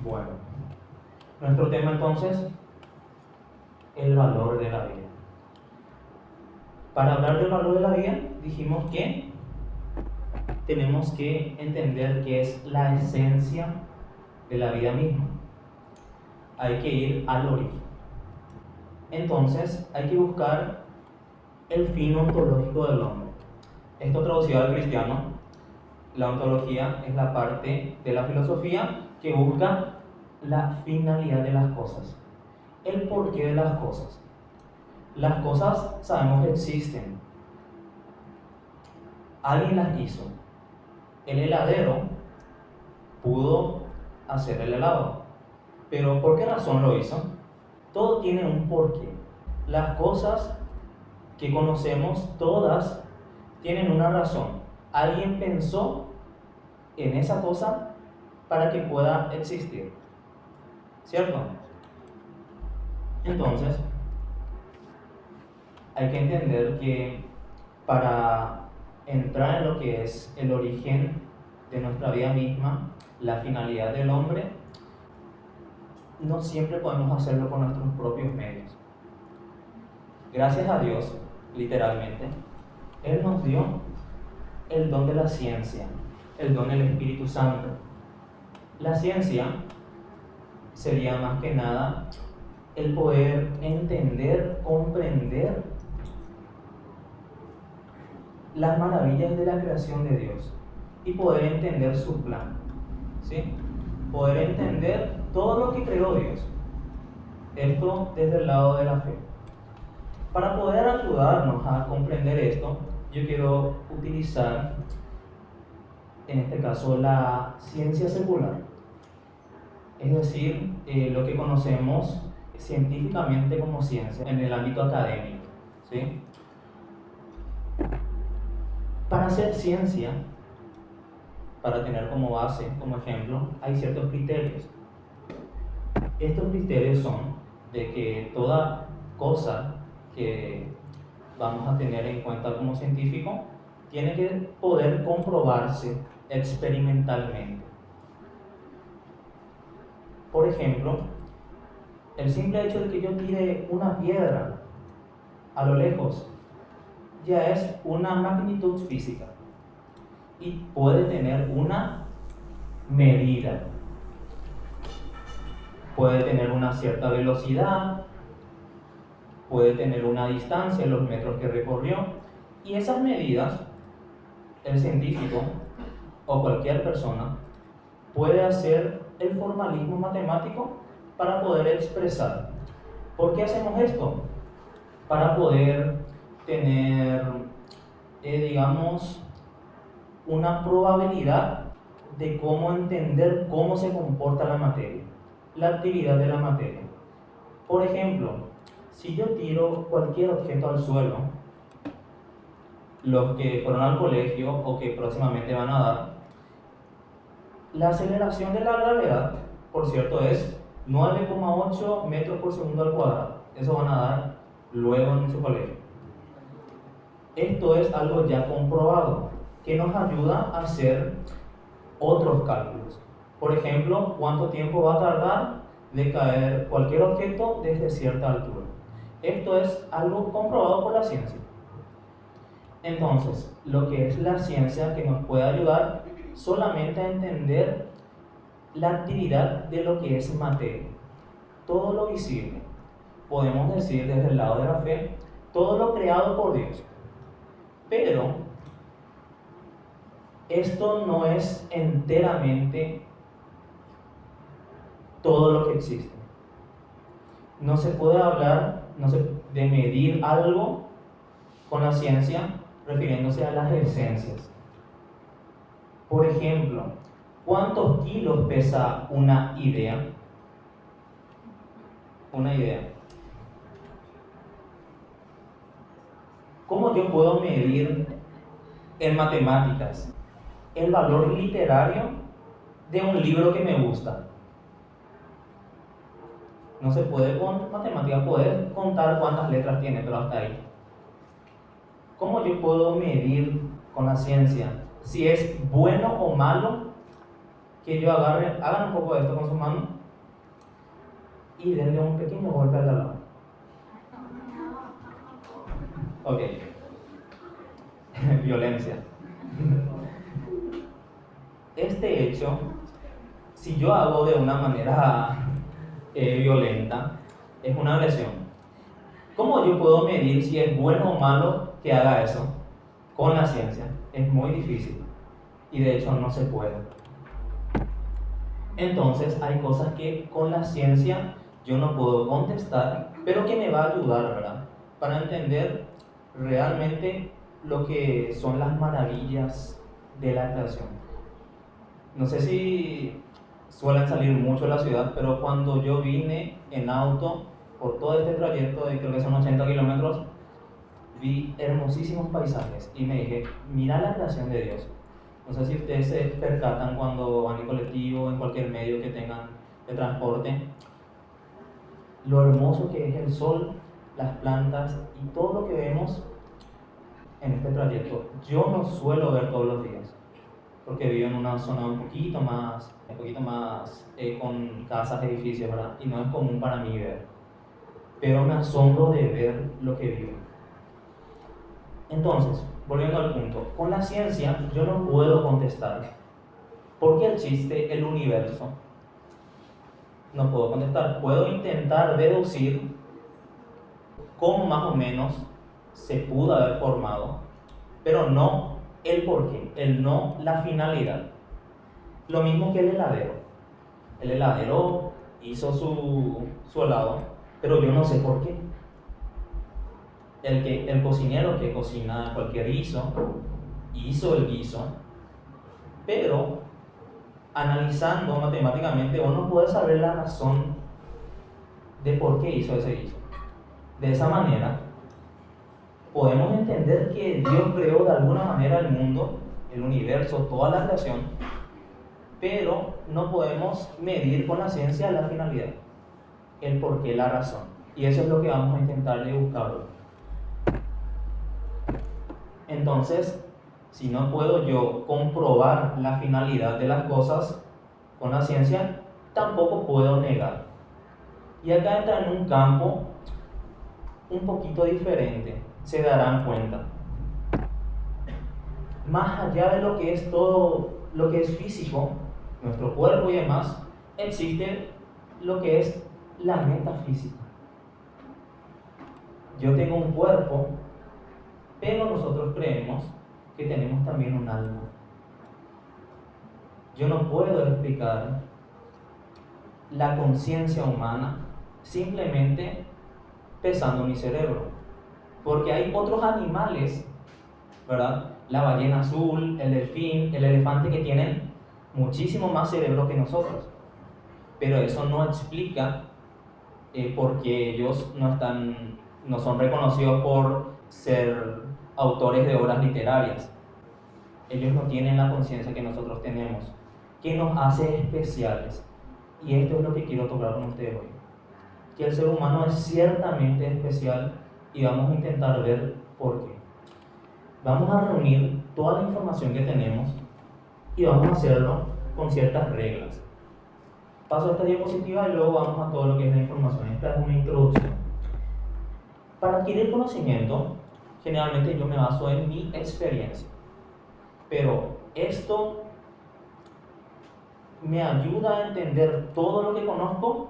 Bueno, nuestro tema entonces, el valor de la vida. Para hablar del valor de la vida, dijimos que tenemos que entender qué es la esencia de la vida misma. Hay que ir al origen. Entonces, hay que buscar el fin ontológico del hombre. Esto traducido al cristiano, la ontología es la parte de la filosofía que busca la finalidad de las cosas, el porqué de las cosas. Las cosas sabemos que existen. Alguien las hizo. El heladero pudo hacer el helado. Pero ¿por qué razón lo hizo? Todo tiene un porqué. Las cosas que conocemos, todas, tienen una razón. Alguien pensó en esa cosa para que pueda existir. ¿Cierto? Entonces, hay que entender que para entrar en lo que es el origen de nuestra vida misma, la finalidad del hombre, no siempre podemos hacerlo con nuestros propios medios. Gracias a Dios, literalmente, Él nos dio el don de la ciencia, el don del Espíritu Santo. La ciencia sería más que nada el poder entender, comprender las maravillas de la creación de Dios y poder entender su plan, ¿sí? Poder entender todo lo que creó Dios. Esto desde el lado de la fe. Para poder ayudarnos a comprender esto, yo quiero utilizar, en este caso, la ciencia secular. Es decir, lo que conocemos científicamente como ciencia en el ámbito académico, ¿sí? Para hacer ciencia, para tener como base, como ejemplo, hay ciertos criterios. Estos criterios son de que toda cosa que vamos a tener en cuenta como científico tiene que poder comprobarse experimentalmente. Por ejemplo, el simple hecho de que yo tire una piedra a lo lejos ya es una magnitud física y puede tener una medida. Puede tener una cierta velocidad, puede tener una distancia, los metros que recorrió, y esas medidas, el científico o cualquier persona puede hacer el formalismo matemático para poder expresar. ¿Por qué hacemos esto? Para poder tener, digamos, una probabilidad de cómo entender cómo se comporta la materia, la actividad de la materia. Por ejemplo, si yo tiro cualquier objeto al suelo, los que fueron al colegio o que próximamente van a dar, la aceleración de la gravedad, por cierto, es 9,8 metros por segundo al cuadrado. Eso van a dar luego en su colegio. Esto es algo ya comprobado que nos ayuda a hacer otros cálculos. Por ejemplo, cuánto tiempo va a tardar de caer cualquier objeto desde cierta altura. Esto es algo comprobado por la ciencia. Entonces, lo que es la ciencia que nos puede ayudar solamente a entender la actividad de lo que es materia. Todo lo visible, podemos decir desde el lado de la fe, todo lo creado por Dios. Pero esto no es enteramente todo lo que existe. No se puede hablar de medir algo con la ciencia refiriéndose a las esencias. Por ejemplo, ¿cuántos kilos pesa una idea? Una idea. ¿Cómo yo puedo medir en matemáticas el valor literario de un libro que me gusta? No se puede con matemáticas poder contar cuántas letras tiene, pero hasta ahí. ¿Cómo yo puedo medir con la ciencia si es bueno o malo que yo agarre, hagan un poco de esto con su mano y denle un pequeño golpe al de al lado. Ok. Violencia. Este hecho, si yo hago de una manera violenta, es una agresión. ¿Cómo yo puedo medir si es bueno o malo que haga eso? Con la ciencia. Es muy difícil. Y de hecho no se puede. Entonces hay cosas que con la ciencia yo no puedo contestar, pero que me va a ayudar, ¿verdad? Para entender realmente lo que son las maravillas de la creación. No sé si suelen salir mucho de la ciudad, pero cuando yo vine en auto por todo este trayecto de creo que son 80 kilómetros, vi hermosísimos paisajes y me dije, mira la creación de Dios. No sé si ustedes se percatan cuando van en colectivo, en cualquier medio que tengan de transporte, lo hermoso que es el sol, las plantas y todo lo que vemos en este trayecto. Yo no suelo ver todos los días, porque vivo en una zona un poquito más con casas, edificios, ¿verdad? Y no es común para mí ver. Pero me asombro de ver lo que vivo. Entonces, volviendo al punto, con la ciencia yo no puedo contestar ¿por qué existe el universo? No puedo contestar. Puedo intentar deducir cómo más o menos se pudo haber formado, pero no el porqué, no la finalidad. Lo mismo que el heladero. El heladero hizo su helado, pero yo no sé por qué. El cocinero que cocina cualquier guiso, hizo el guiso, pero analizando matemáticamente uno puede saber la razón de por qué hizo ese guiso. De esa manera, podemos entender que Dios creó de alguna manera el mundo, el universo, toda la creación, pero no podemos medir con la ciencia la finalidad, el por qué, la razón. Y eso es lo que vamos a intentar de buscarlo. Entonces, si no puedo yo comprobar la finalidad de las cosas con la ciencia, tampoco puedo negar. Y acá entra en un campo un poquito diferente, se darán cuenta. Más allá de lo que es todo, lo que es físico, nuestro cuerpo y demás, existe lo que es la metafísica. Yo tengo un cuerpo, pero nosotros creemos que tenemos también un alma. Yo no puedo explicar la conciencia humana simplemente pesando mi cerebro, porque hay otros animales, ¿verdad? La ballena azul, el delfín, el elefante, que tienen muchísimo más cerebro que nosotros, pero eso no explica por qué ellos no son reconocidos por ser autores de obras literarias. Ellos no tienen la conciencia que nosotros tenemos, que nos hace especiales. Y esto es lo que quiero tocar con ustedes hoy. Que el ser humano es ciertamente especial y vamos a intentar ver por qué. Vamos a reunir toda la información que tenemos y vamos a hacerlo con ciertas reglas. Paso a esta diapositiva y luego vamos a todo lo que es la información. Esta es una introducción. Para adquirir conocimiento, generalmente yo me baso en mi experiencia. Pero esto me ayuda a entender todo lo que conozco.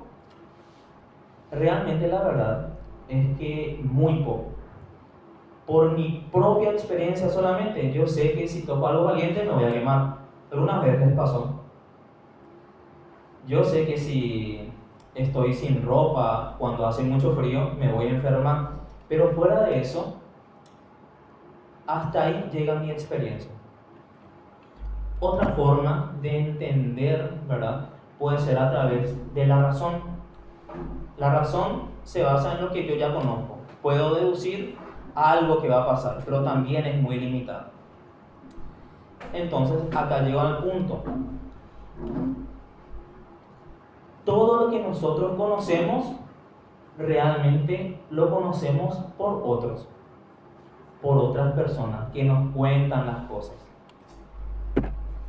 Realmente la verdad es que muy poco. Por mi propia experiencia solamente, yo sé que si toco algo caliente me voy a quemar. Algunas veces pasó. Yo sé que si estoy sin ropa cuando hace mucho frío me voy a enfermar. Pero fuera de eso, hasta ahí llega mi experiencia. Otra forma de entender, ¿verdad?, puede ser a través de la razón. La razón se basa en lo que yo ya conozco. Puedo deducir algo que va a pasar, pero también es muy limitado. Entonces, acá llego al punto. Todo lo que nosotros conocemos, realmente lo conocemos por otros, por otras personas que nos cuentan las cosas,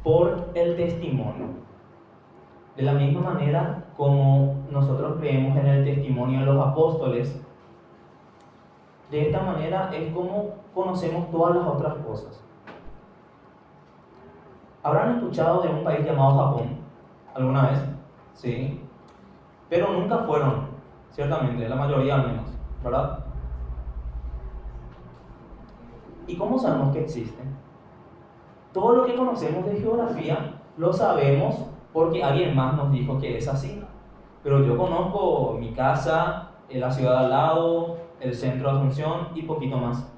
por el testimonio. De la misma manera como nosotros creemos en el testimonio de los apóstoles, de esta manera es como conocemos todas las otras cosas. ¿Habrán escuchado de un país llamado Japón alguna vez? Sí. Pero nunca fueron, ciertamente, la mayoría al menos, ¿verdad? ¿Y cómo sabemos que existen? Todo lo que conocemos de geografía lo sabemos porque alguien más nos dijo que es así. Pero yo conozco mi casa, la ciudad al lado, el centro de Asunción y poquito más.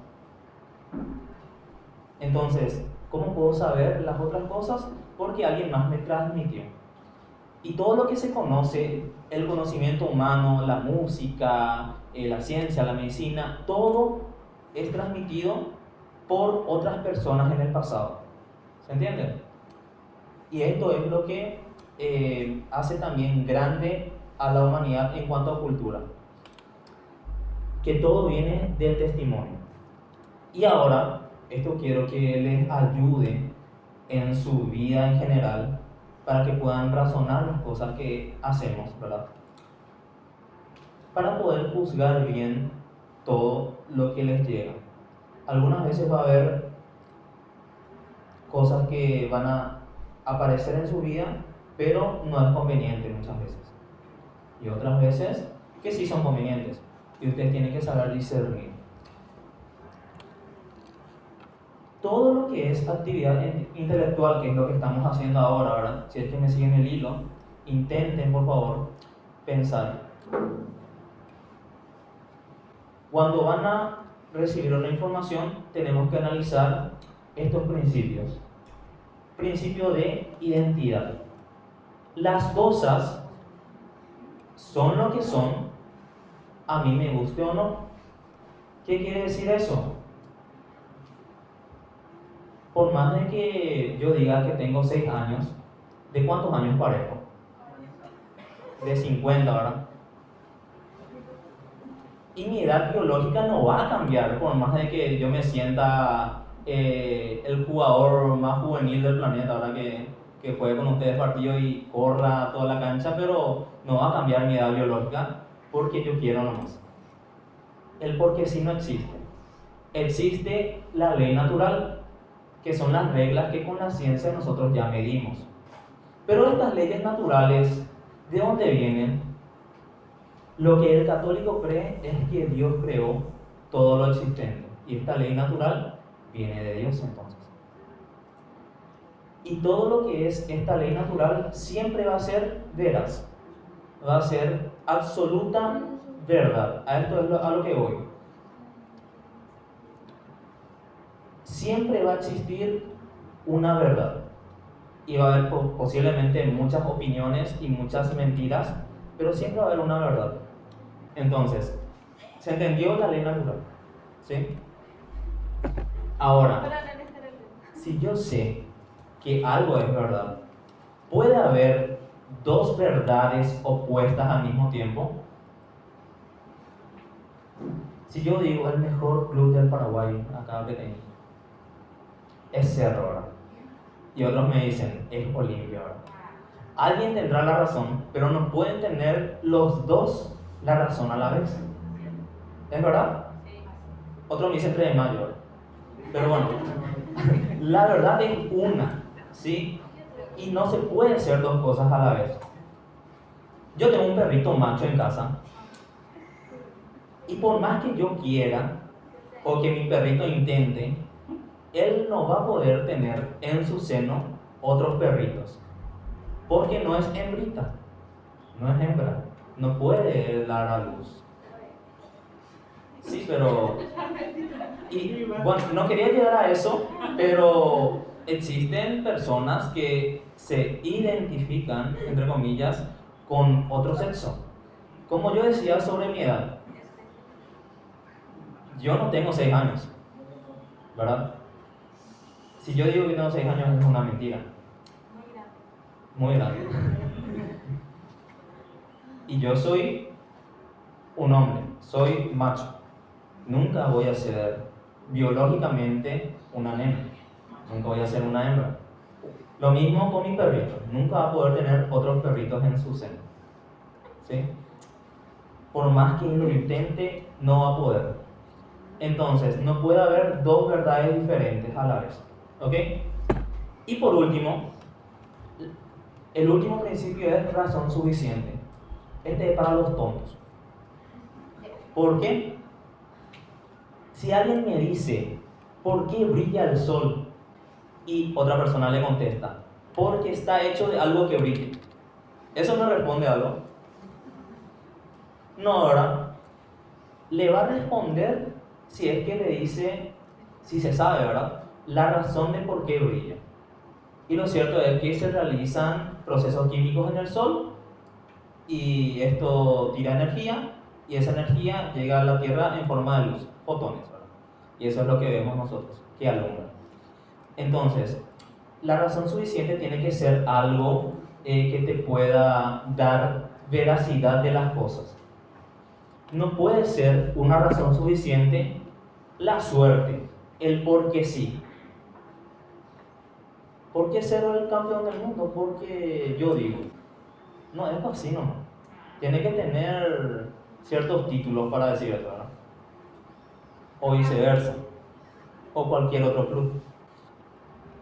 Entonces, ¿cómo puedo saber las otras cosas? Porque alguien más me transmitió. Y todo lo que se conoce, el conocimiento humano, la música, la ciencia, la medicina, todo es transmitido por otras personas en el pasado. ¿Se entiende? Y esto es lo que hace también grande a la humanidad en cuanto a cultura. Que todo viene del testimonio. Y ahora, esto quiero que les ayude en su vida en general, para que puedan razonar las cosas que hacemos, ¿verdad? Para poder juzgar bien todo lo que les llega. Algunas veces va a haber cosas que van a aparecer en su vida, pero no es conveniente muchas veces. Y otras veces que sí son convenientes. Y ustedes tienen que saber discernir. Todo lo que es actividad intelectual, que es lo que estamos haciendo ahora, ¿verdad? Si es que me siguen el hilo, intenten por favor pensar. Cuando van a recibir una información, tenemos que analizar estos principios. Principio de identidad. Las cosas son lo que son, a mí me guste o no. ¿Qué quiere decir eso? Por más de que yo diga que tengo 6 años, ¿de cuántos años parezco? De 50, ¿verdad? Y mi edad biológica no va a cambiar, por más de que yo me sienta el jugador más juvenil del planeta, ahora que juegue con ustedes partido y corra toda la cancha, pero no va a cambiar mi edad biológica porque yo quiero nomás. El porque sí no existe. Existe la ley natural, que son las reglas que con la ciencia nosotros ya medimos. Pero estas leyes naturales, ¿de dónde vienen? Lo que el católico cree es que Dios creó todo lo existente. Y esta ley natural viene de Dios entonces. Y todo lo que es esta ley natural siempre va a ser veraz. Va a ser absoluta verdad. A esto es a lo que voy. Siempre va a existir una verdad. Y va a haber posiblemente muchas opiniones y muchas mentiras, pero siempre va a haber una verdad. Entonces, ¿se entendió la ley natural? ¿Sí? Ahora, si yo sé que algo es verdad, ¿puede haber dos verdades opuestas al mismo tiempo? Si yo digo el mejor club del Paraguay, acá pequeño, es Cerro, ¿verdad? Y otros me dicen, es Olimpia, ¿verdad? Alguien tendrá la razón, pero no pueden tener los dos la razón a la vez. ¿Es verdad? Otro me dice 3 de mayo, ¿verdad? Pero bueno, la verdad es una, ¿sí? Y no se puede hacer dos cosas a la vez. Yo tengo un perrito macho en casa, y por más que yo quiera, o que mi perrito intente, él no va a poder tener en su seno otros perritos, porque no es hembrita, no es hembra, no puede dar a luz. Sí, pero... Y bueno, no quería llegar a eso, pero existen personas que se identifican, entre comillas, con otro sexo. Como yo decía sobre mi edad, yo no tengo 6 años, ¿verdad? Si yo digo que tengo 6 años es una mentira. Muy grande. Y yo soy un hombre, soy macho. Nunca voy a ser biológicamente una nena. Nunca voy a ser una hembra. Lo mismo con mi perrito. Nunca va a poder tener otros perritos en su seno. ¿Sí? Por más que lo intente, no va a poder. Entonces, no puede haber dos verdades diferentes a la vez. ¿Ok? Y por último, el último principio es razón suficiente. Este es para los tontos. ¿Por qué? Si alguien me dice, ¿por qué brilla el sol? Y otra persona le contesta, porque está hecho de algo que brille. ¿Eso me responde algo? No, ¿verdad? Le va a responder si es que le dice, si se sabe, ¿verdad? La razón de por qué brilla. Y lo cierto es que se realizan procesos químicos en el sol y esto tira energía y esa energía llega a la Tierra en forma de luz, fotones, ¿verdad? Y eso es lo que vemos nosotros, que alumbra. Entonces, la razón suficiente tiene que ser algo que te pueda dar veracidad de las cosas. No puede ser una razón suficiente la suerte, el porque sí. ¿Por qué ser el campeón del mundo? Porque yo digo. No, es así nomás. Tiene que tener ciertos títulos para decir eso, ¿verdad? O viceversa. O cualquier otro club.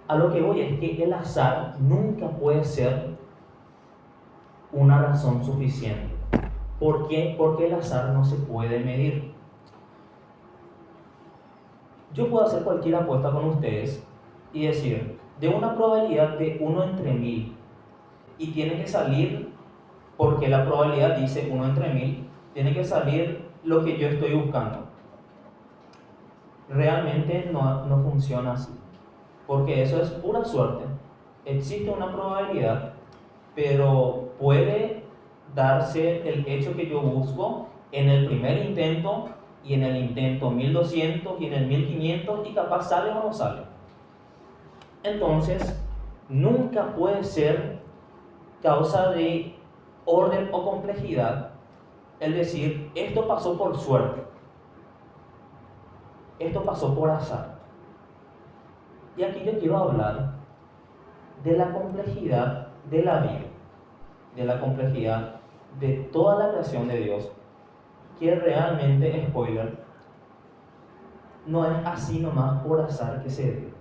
A lo que voy es que el azar nunca puede ser una razón suficiente. ¿Por qué? Porque el azar no se puede medir. Yo puedo hacer cualquier apuesta con ustedes y decir, de una probabilidad de 1 entre 1000, y tiene que salir, porque la probabilidad dice 1 entre 1000, tiene que salir lo que yo estoy buscando. Realmente no funciona así, porque eso es pura suerte. Existe una probabilidad, pero puede darse el hecho que yo busco en el primer intento, y en el intento 1200 y en el 1500, y capaz sale o no sale. Entonces, nunca puede ser causa de orden o complejidad el decir, esto pasó por suerte, esto pasó por azar. Y aquí yo quiero hablar de la complejidad de la vida, de la complejidad de toda la creación de Dios, que realmente, spoiler, no es así nomás por azar que se dio.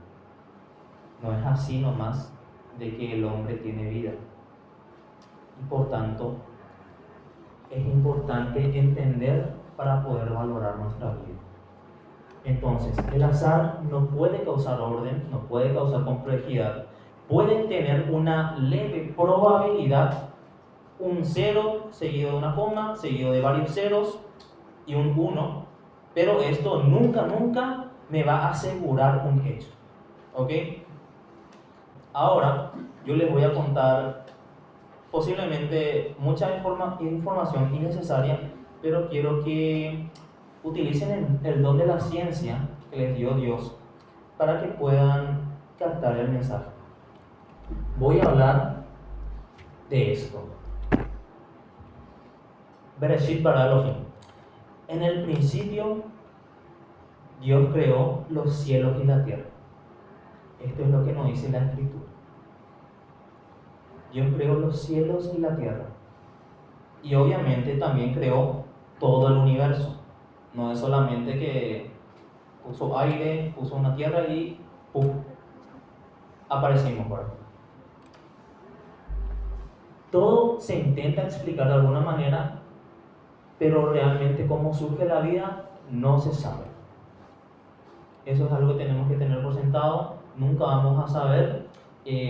No es así nomás de que el hombre tiene vida. Y por tanto, es importante entender para poder valorar nuestra vida. Entonces, el azar no puede causar orden, no puede causar complejidad. Puede tener una leve probabilidad, un 0 seguido de una coma, seguido de varios ceros y un 1, pero esto nunca me va a asegurar un hecho. ¿Ok? Ahora, yo les voy a contar posiblemente mucha información innecesaria, pero quiero que utilicen el don de la ciencia que les dio Dios para que puedan captar el mensaje. Voy a hablar de esto. Bereshit bara Elohim. En el principio, Dios creó los cielos y la tierra. Esto es lo que nos dice la Escritura. Dios creó los cielos y la tierra. Y obviamente también creó todo el universo. No es solamente que puso aire, puso una tierra y ¡pum! Aparecimos por ahí. Todo se intenta explicar de alguna manera, pero realmente cómo surge la vida no se sabe. Eso es algo que tenemos que tener por sentado. Nunca vamos a saber.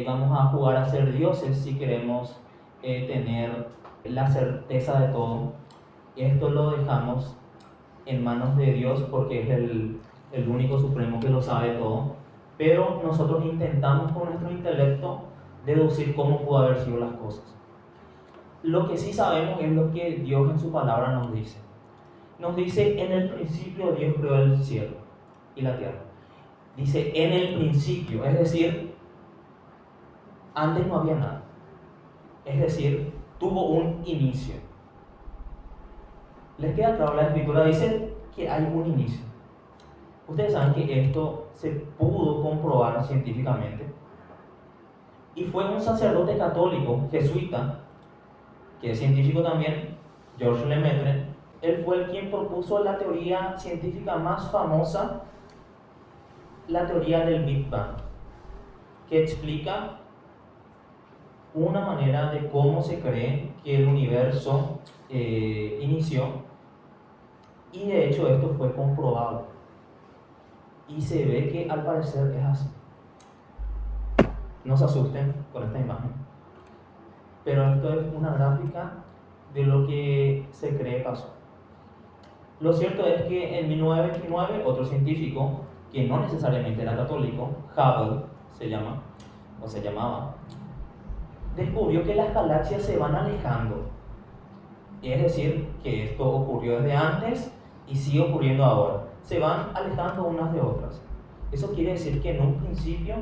Vamos a jugar a ser dioses si queremos tener la certeza de todo. Esto lo dejamos en manos de Dios porque es el único supremo que lo sabe todo. Pero nosotros intentamos con nuestro intelecto deducir cómo pudo haber sido las cosas. Lo que sí sabemos es lo que Dios en su palabra nos dice. Nos dice, en el principio Dios creó el cielo y la tierra. Dice, en el principio, es decir, antes no había nada. Es decir, tuvo un inicio. ¿Les queda claro? La Escritura dice que hay un inicio. Ustedes saben que esto se pudo comprobar científicamente. Y fue un sacerdote católico, jesuita, que es científico también, Georges Lemaitre. Él fue el quien propuso la teoría científica más famosa, la teoría del Big Bang, que explica una manera de cómo se cree que el universo inició, y de hecho esto fue comprobado y se ve que al parecer es así. No se asusten con esta imagen, pero esto es una gráfica de lo que se cree pasó. Lo cierto es que en 1929 otro científico, que no necesariamente era católico, Hubble se llama, o se llamaba, descubrió que las galaxias se van alejando. Es decir, que esto ocurrió desde antes y sigue ocurriendo ahora. Se van alejando unas de otras. Eso quiere decir que en un principio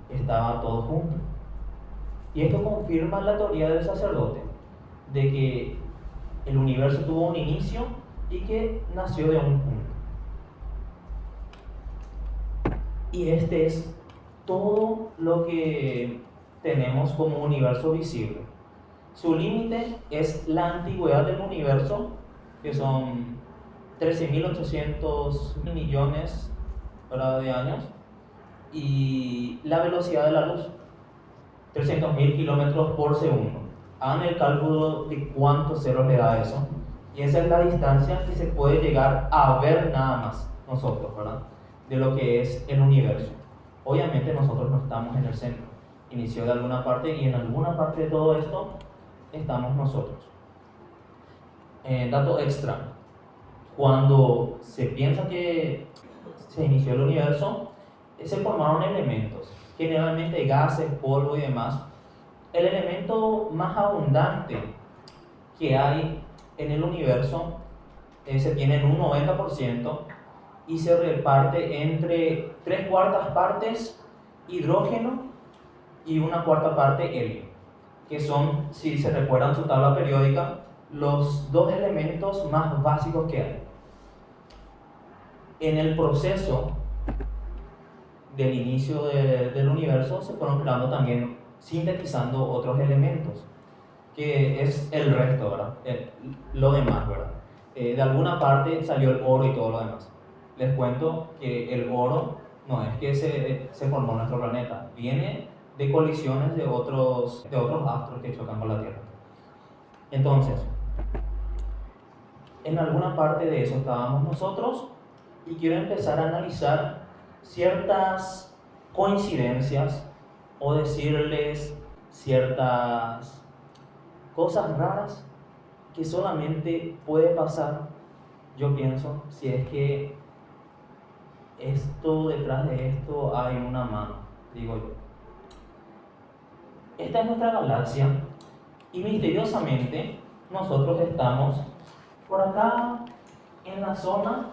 estaba todo junto. Y esto confirma la teoría del sacerdote, de que el universo tuvo un inicio y que nació de un punto. Y este es todo lo que tenemos como universo visible. Su límite es la antigüedad del universo, que son 13.800 millones de años, y la velocidad de la luz, 300.000 kilómetros por segundo. Hagan el cálculo de cuántos ceros le da eso, y esa es la distancia que se puede llegar a ver nada más nosotros, ¿verdad? De lo que es el universo. Obviamente nosotros no estamos en el centro, inició de alguna parte y en alguna parte de todo esto estamos nosotros. Dato extra, cuando se piensa que se inició el universo, se formaron elementos, generalmente gases, polvo y demás. El elemento más abundante que hay en el universo se tiene en un 90% y se reparte entre 3/4 partes hidrógeno y 1/4 parte helio, que son, si se recuerdan su tabla periódica, los dos elementos más básicos que hay. En el proceso del inicio del universo se fueron creando también, sintetizando otros elementos, que es el resto, ¿verdad? Lo demás, ¿verdad? De alguna parte salió el oro y todo lo demás. Les cuento que el oro no es que se formó en nuestro planeta, viene de colisiones de otros astros que chocan con la Tierra. Entonces, en alguna parte de eso estábamos nosotros, y quiero empezar a analizar ciertas coincidencias, o decirles ciertas cosas raras que solamente puede pasar, yo pienso, si es que detrás de esto hay una mano, digo yo. Esta es nuestra galaxia y misteriosamente nosotros estamos por acá en la zona,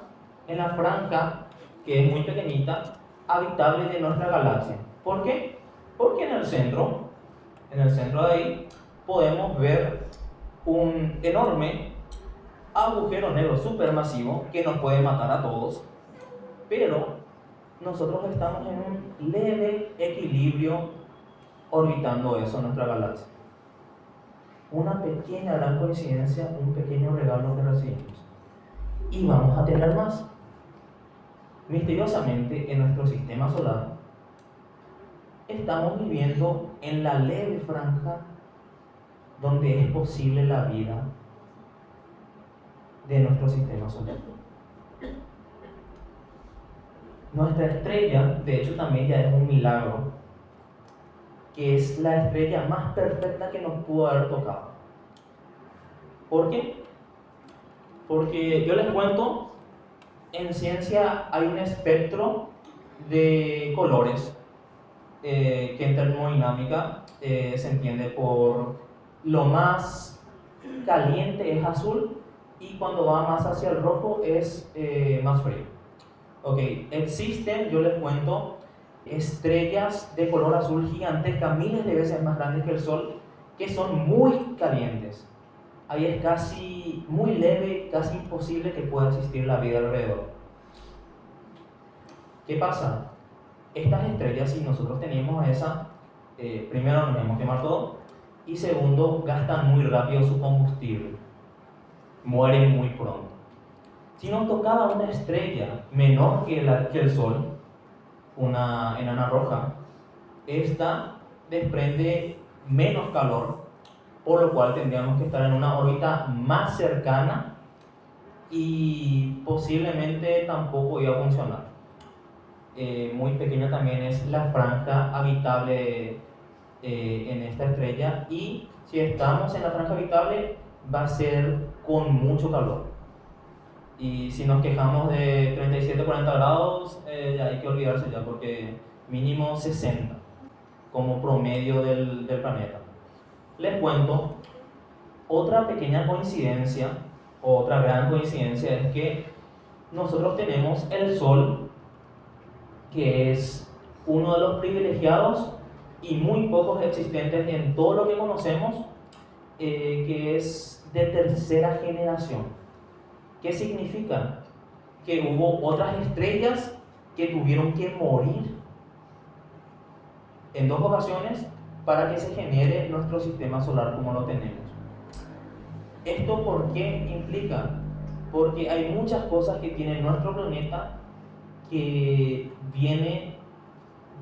en la franja, que es muy pequeñita, habitable de nuestra galaxia. ¿Por qué? Porque en el centro de ahí, podemos ver un enorme agujero negro supermasivo que nos puede matar a todos, pero nosotros estamos en un leve equilibrio orbitando eso en nuestra galaxia. Una pequeña gran coincidencia, un pequeño regalo que recibimos. Y vamos a tener más. Misteriosamente, en nuestro sistema solar, estamos viviendo en la leve franja donde es posible la vida de nuestro sistema solar. Nuestra estrella, de hecho, también ya es un milagro, que es la estrella más perfecta que nos pudo haber tocado. ¿Por qué? Porque yo les cuento, en ciencia hay un espectro de colores que en termodinámica se entiende por lo más caliente es azul y cuando va más hacia el rojo es más frío. Ok, existen, yo les cuento, estrellas de color azul gigantescas, miles de veces más grandes que el Sol, que son muy calientes. Ahí es casi muy leve, casi imposible que pueda existir la vida alrededor. ¿Qué pasa? Estas estrellas, si nosotros teníamos esa primero nos vamos a quemar todo, y segundo, gastan muy rápido su combustible, mueren muy pronto. Si nos tocaba una estrella menor que el Sol, una enana roja, esta desprende menos calor, por lo cual tendríamos que estar en una órbita más cercana y posiblemente tampoco iba a funcionar. Muy pequeña también es la franja habitable en esta estrella, y si estamos en la franja habitable va a ser con mucho calor. Y si nos quejamos de 37-40 grados, ya hay que olvidarse ya, porque mínimo 60 como promedio del planeta. Les cuento otra pequeña coincidencia, otra gran coincidencia, es que nosotros tenemos el Sol, que es uno de los privilegiados y muy pocos existentes en todo lo que conocemos, que es de tercera generación. ¿Qué significa? Que hubo otras estrellas que tuvieron que morir en 2 ocasiones para que se genere nuestro sistema solar como lo tenemos. ¿Esto por qué implica? Porque hay muchas cosas que tiene nuestro planeta que viene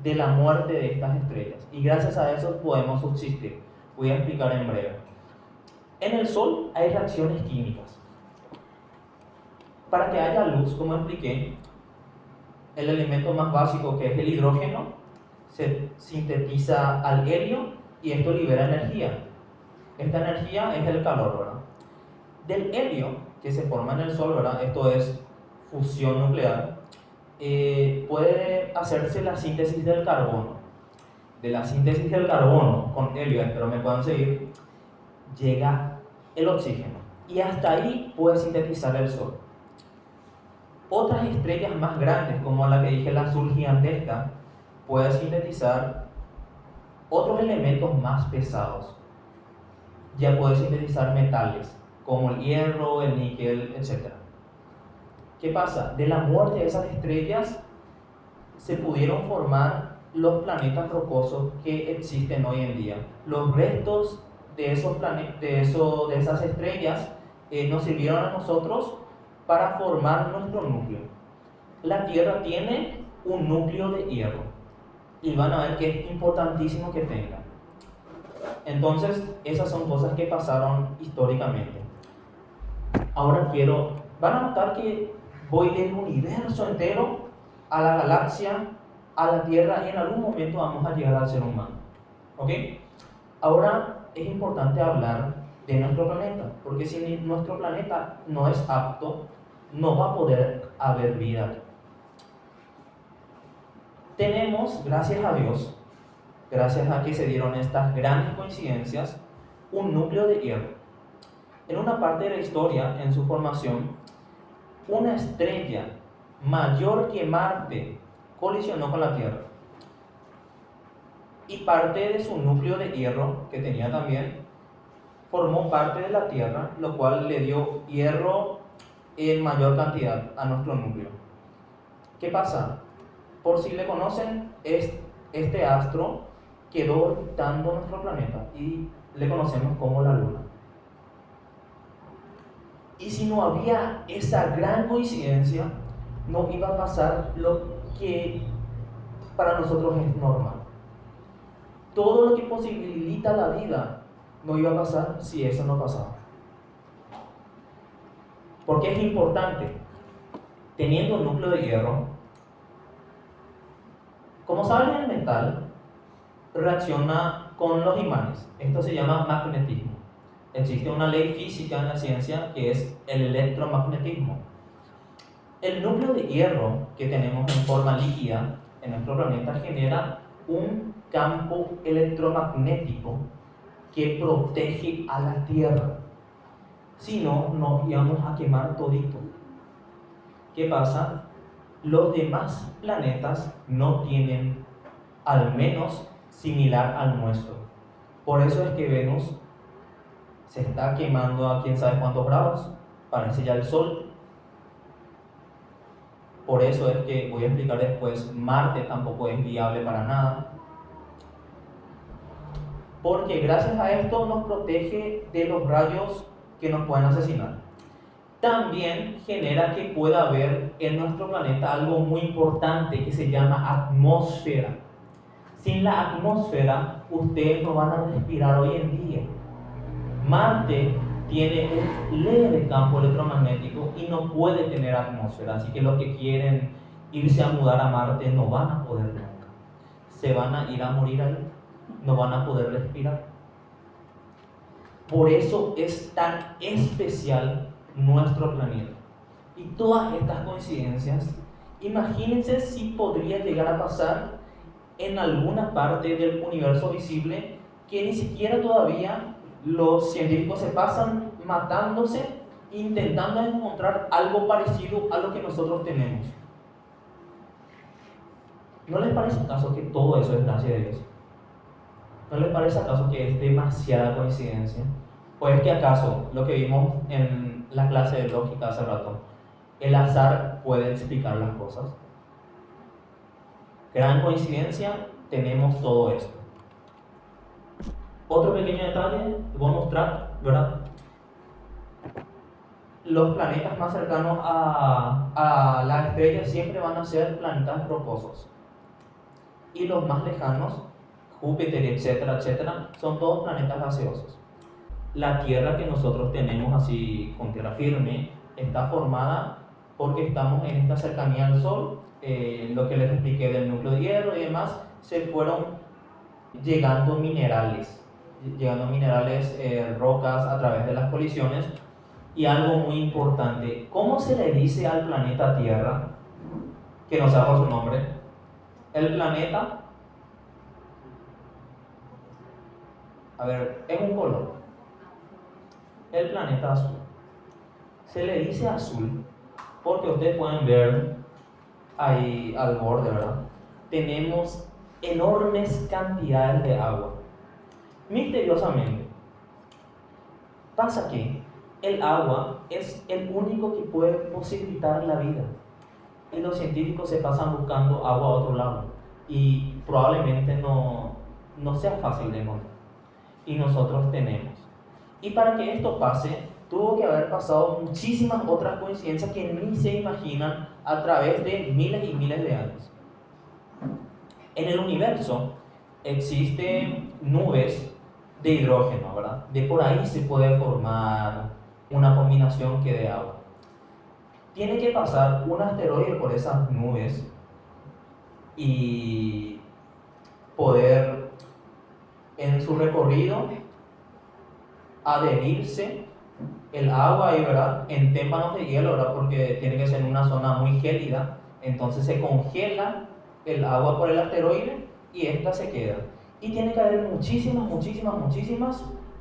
de la muerte de estas estrellas, y gracias a eso podemos subsistir. Voy a explicar en breve. En el Sol hay reacciones químicas. Para que haya luz, como expliqué, el elemento más básico, que es el hidrógeno, se sintetiza al helio y esto libera energía. Esta energía es el calor, ¿verdad? Del helio que se forma en el Sol, ¿verdad? Esto es fusión nuclear. Puede hacerse la síntesis del carbono. De la síntesis del carbono con helio, espero me puedan seguir, llega el oxígeno, y hasta ahí puede sintetizar el Sol. Otras estrellas más grandes, como la que dije, la azul gigantesca, puede sintetizar otros elementos más pesados. Ya puede sintetizar metales, como el hierro, el níquel, etc. ¿Qué pasa? De la muerte de esas estrellas se pudieron formar los planetas rocosos que existen hoy en día. Los restos de esas estrellas nos sirvieron a nosotros para formar nuestro núcleo. La Tierra tiene un núcleo de hierro, y van a ver que es importantísimo que tenga. Entonces, esas son cosas que pasaron históricamente. Ahora van a notar que voy del universo entero a la galaxia, a la Tierra, y en algún momento vamos a llegar al ser humano. ¿Ok? Ahora es importante hablar de nuestro planeta, porque si nuestro planeta no es apto, no va a poder haber vida aquí. Tenemos, gracias a Dios, gracias a que se dieron estas grandes coincidencias, un núcleo de hierro. En una parte de la historia, en su formación, una estrella mayor que Marte colisionó con la Tierra, y parte de su núcleo de hierro, que tenía también, formó parte de la Tierra, lo cual le dio hierro en mayor cantidad a nuestro núcleo. ¿Qué pasa? Por si le conocen, este astro quedó orbitando nuestro planeta y le conocemos como la Luna. Y si no había esa gran coincidencia, no iba a pasar lo que para nosotros es normal. Todo lo que posibilita la vida no iba a pasar si eso no pasaba. Porque es importante, teniendo un núcleo de hierro, como saben, el metal reacciona con los imanes. Esto se llama magnetismo. Existe una ley física en la ciencia que es el electromagnetismo. El núcleo de hierro que tenemos en forma líquida en nuestro planeta genera un campo electromagnético que protege a la Tierra. Si no, nos íbamos a quemar todito. ¿Qué pasa? Los demás planetas no tienen, al menos, similar al nuestro. Por eso es que Venus se está quemando a quién sabe cuántos grados. Parece ya el Sol. Por eso es que, voy a explicar después, Marte tampoco es viable para nada. porque gracias a esto nos protege de los rayos que nos pueden asesinar. También genera que pueda haber en nuestro planeta algo muy importante que se llama atmósfera. Sin la atmósfera, ustedes no van a respirar hoy en día. Marte tiene un leve campo electromagnético y no puede tener atmósfera, así que los que quieren irse a mudar a Marte no van a poder nunca. Se van a ir a morir ahí, no van a poder respirar. Por eso es tan especial nuestro planeta. Y todas estas coincidencias, imagínense si podría llegar a pasar en alguna parte del universo visible que ni siquiera todavía los científicos se pasan matándose intentando encontrar algo parecido a lo que nosotros tenemos. ¿No les parece acaso que todo eso es gracia de Dios? ¿No les parece acaso que es demasiada coincidencia? ¿O es que acaso lo que vimos en la clase de lógica hace rato, el azar puede explicar las cosas? Gran coincidencia, tenemos todo esto. Otro pequeño detalle, bonus track, ¿verdad? Los planetas más cercanos a la estrella siempre van a ser planetas rocosos. Y los más lejanos, Júpiter, etcétera, etcétera, son todos planetas gaseosos. La Tierra que nosotros tenemos así con tierra firme está formada porque estamos en esta cercanía al Sol. Lo que les expliqué del núcleo de hierro y demás, se fueron llegando minerales, rocas a través de las colisiones. Y algo muy importante, ¿cómo se le dice al planeta Tierra? Que no sea por su nombre. El planeta, es un color. El planeta azul. Se le dice azul porque ustedes pueden ver ahí al borde, ¿verdad? Tenemos enormes cantidades de agua. Misteriosamente, pasa que el agua es el único que puede posibilitar la vida. Y los científicos se pasan buscando agua a otro lado. Y probablemente no sea fácil de encontrar. Y nosotros tenemos. Y para que esto pase, tuvo que haber pasado muchísimas otras coincidencias que ni se imaginan a través de miles y miles de años. En el universo existen nubes de hidrógeno, ¿verdad? De por ahí se puede formar una combinación que de agua. Tiene que pasar un asteroide por esas nubes y poder en su recorrido adherirse el agua ahí, ¿verdad? En témpanos de hielo, ¿verdad? Porque tiene que ser en una zona muy gélida. Entonces se congela el agua por el asteroide y esta se queda. Y tiene que haber muchísimas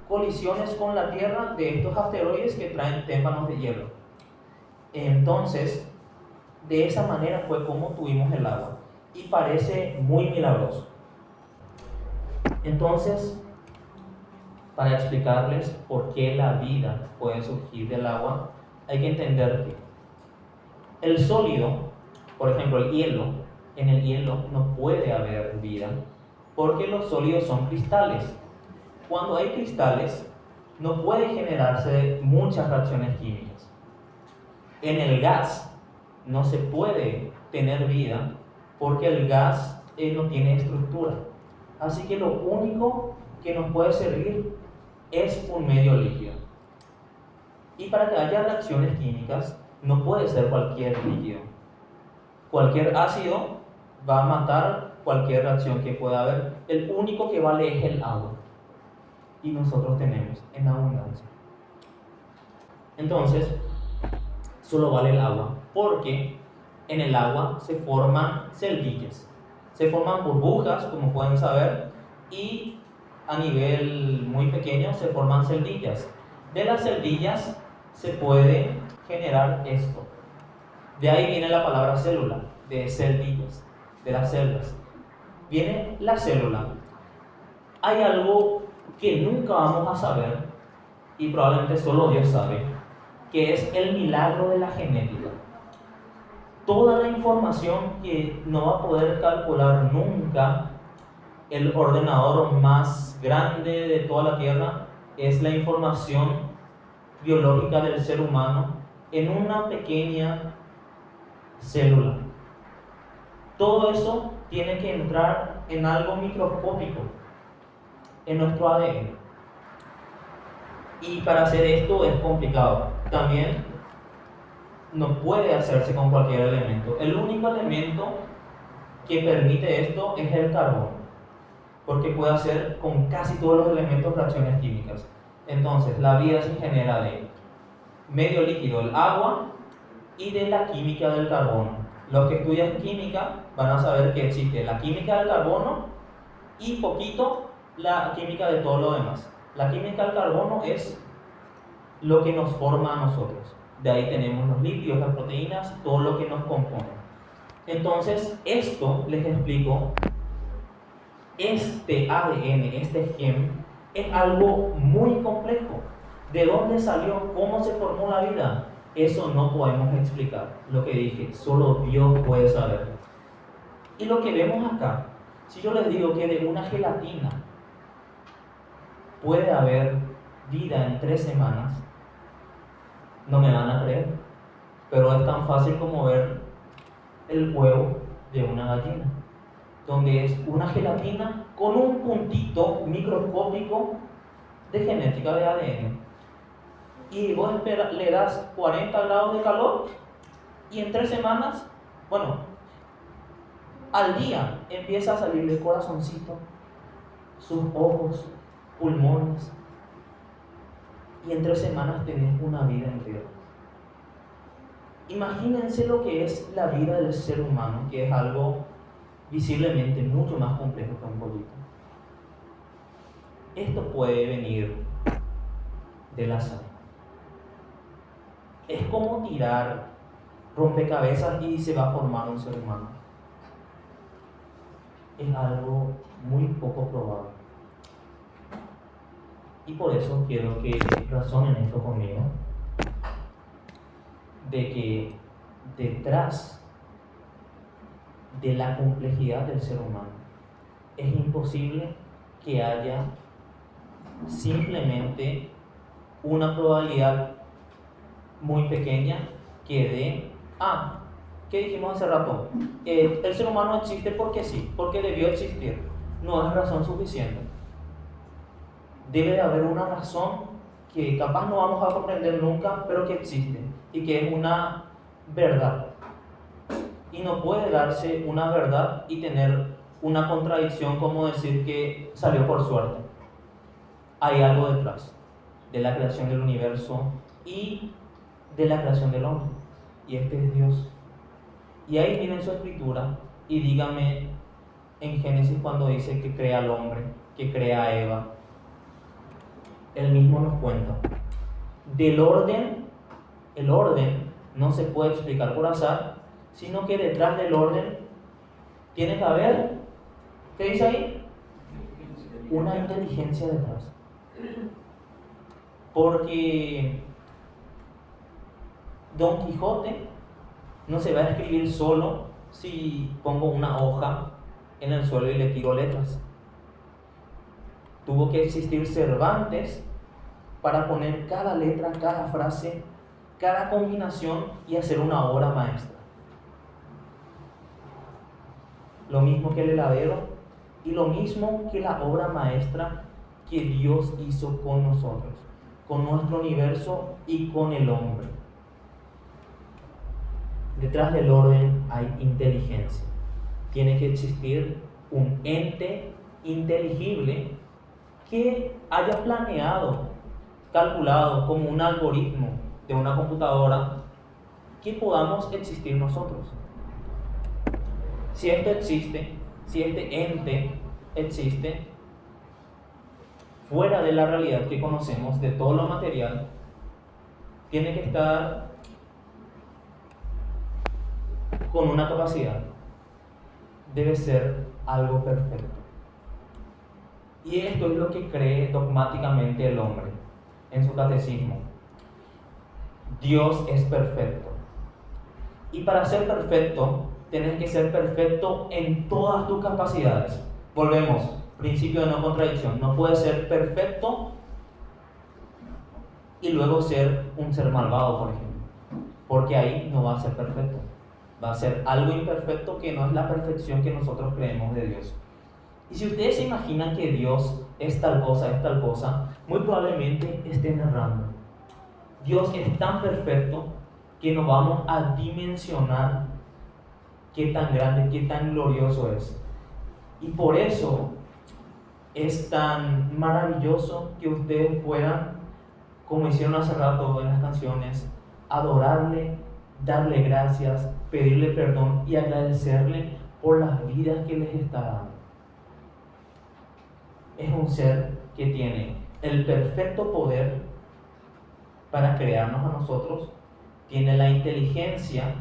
colisiones con la Tierra de estos asteroides que traen témpanos de hielo. Entonces, de esa manera fue como tuvimos el agua. Y parece muy milagroso. Entonces, para explicarles por qué la vida puede surgir del agua, hay que entender que el sólido, por ejemplo el hielo, en el hielo no puede haber vida porque los sólidos son cristales. Cuando hay cristales, no puede generarse muchas reacciones químicas. En el gas no se puede tener vida porque el gas no tiene estructura. Así que lo único que nos puede servir es un medio líquido. Y para que haya reacciones químicas, no puede ser cualquier líquido. Cualquier ácido va a matar cualquier reacción que pueda haber. El único que vale es el agua. Y nosotros tenemos en abundancia. Entonces, solo vale el agua, porque en el agua se forman celdillas. Se forman burbujas, como pueden saber, y a nivel muy pequeño se forman celdillas. De las celdillas se puede generar esto. De ahí viene la palabra célula, de celdillas, de las células. Viene la célula. Hay algo que nunca vamos a saber, y probablemente solo Dios sabe, que es el milagro de la genética. Toda la información que no va a poder calcular nunca el ordenador más grande de toda la Tierra es la información biológica del ser humano en una pequeña célula. Todo eso tiene que entrar en algo microscópico, en nuestro ADN. Y para hacer esto es complicado. También no puede hacerse con cualquier elemento. El único elemento que permite esto es el carbono, porque puede hacer con casi todos los elementos reacciones químicas. Entonces, la vida se genera de medio líquido, el agua, y de la química del carbono. Los que estudian química van a saber que existe la química del carbono y poquito la química de todo lo demás. La química del carbono es lo que nos forma a nosotros. De ahí tenemos los lípidos, las proteínas, todo lo que nos compone. Entonces, esto les explico. Este ADN, este gen, es algo muy complejo. ¿De dónde salió? ¿Cómo se formó la vida? Eso no podemos explicar. Lo que dije, solo Dios puede saber. Y lo que vemos acá, si yo les digo que de una gelatina puede haber vida en 3 semanas, no me van a creer. Pero es tan fácil como ver el huevo de una gallina, donde es una gelatina con un puntito microscópico de genética de ADN. Y vos le das 40 grados de calor y en 3 semanas, bueno, al día empieza a salir el corazoncito, sus ojos, pulmones, y en 3 semanas tenés una vida entera. Imagínense lo que es la vida del ser humano, que es algo visiblemente mucho más complejo que un pollito. Esto puede venir del azar. Es como tirar rompecabezas y se va a formar un ser humano. Es algo muy poco probable. Y por eso quiero que razonen esto conmigo, de que detrás de la complejidad del ser humano es imposible que haya simplemente una probabilidad muy pequeña que dé ¿qué dijimos hace rato? El ser humano existe porque sí, porque debió existir. No es razón suficiente. Debe de haber una razón que capaz no vamos a comprender nunca, pero que existe y que es una verdad. Y no puede darse una verdad y tener una contradicción como decir que salió por suerte. Hay algo detrás de la creación del universo y de la creación del hombre. Y este es Dios. Y ahí miren su escritura y díganme en Génesis cuando dice que crea al hombre, que crea a Eva. Él mismo nos cuenta. Del orden, el orden no se puede explicar por azar, sino que detrás del orden tiene que haber, ¿qué dice ahí? Una inteligencia detrás. Porque Don Quijote no se va a escribir solo si pongo una hoja en el suelo y le tiro letras. Tuvo que existir Cervantes para poner cada letra, cada frase, cada combinación y hacer una obra maestra. Lo mismo que el heladero y lo mismo que la obra maestra que Dios hizo con nosotros, con nuestro universo y con el hombre. Detrás del orden hay inteligencia. Tiene que existir un ente inteligible que haya planeado, calculado como un algoritmo de una computadora que podamos existir nosotros. Si esto existe, si este ente existe, fuera de la realidad que conocemos, de todo lo material, tiene que estar con una capacidad. Debe ser algo perfecto. Y esto es lo que cree dogmáticamente el hombre en su catecismo. Dios es perfecto. Y para ser perfecto, tienes que ser perfecto en todas tus capacidades. Volvemos. Principio de no contradicción. No puede ser perfecto y luego ser un ser malvado, por ejemplo. Porque ahí no va a ser perfecto. Va a ser algo imperfecto que no es la perfección que nosotros creemos de Dios. Y si ustedes se imaginan que Dios es tal cosa, muy probablemente estén errando. Dios es tan perfecto que no vamos a dimensionar qué tan grande, qué tan glorioso es. Y por eso es tan maravilloso que ustedes puedan, como hicieron hace rato en las canciones, adorarle, darle gracias, pedirle perdón y agradecerle por las vidas que les está dando. Es un ser que tiene el perfecto poder para crearnos a nosotros, tiene la inteligencia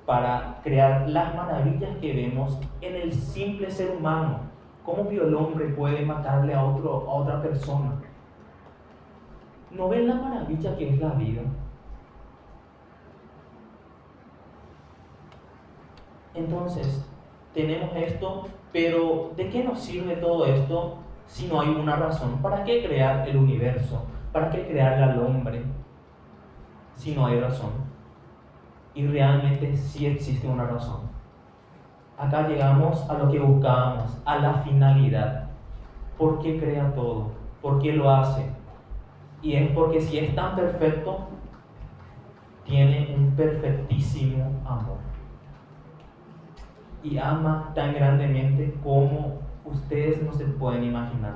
para crear las maravillas que vemos en el simple ser humano. ¿Cómo el hombre puede matarle a otra persona? ¿No ven la maravilla que es la vida? Entonces, tenemos esto, pero ¿de qué nos sirve todo esto si no hay una razón? ¿Para qué crear el universo? ¿Para qué crear al hombre si no hay razón? Y realmente sí existe una razón. Acá llegamos a lo que buscábamos, a la finalidad. ¿Por qué crea todo? ¿Por qué lo hace? Y es porque si es tan perfecto, tiene un perfectísimo amor. Y ama tan grandemente como ustedes no se pueden imaginar.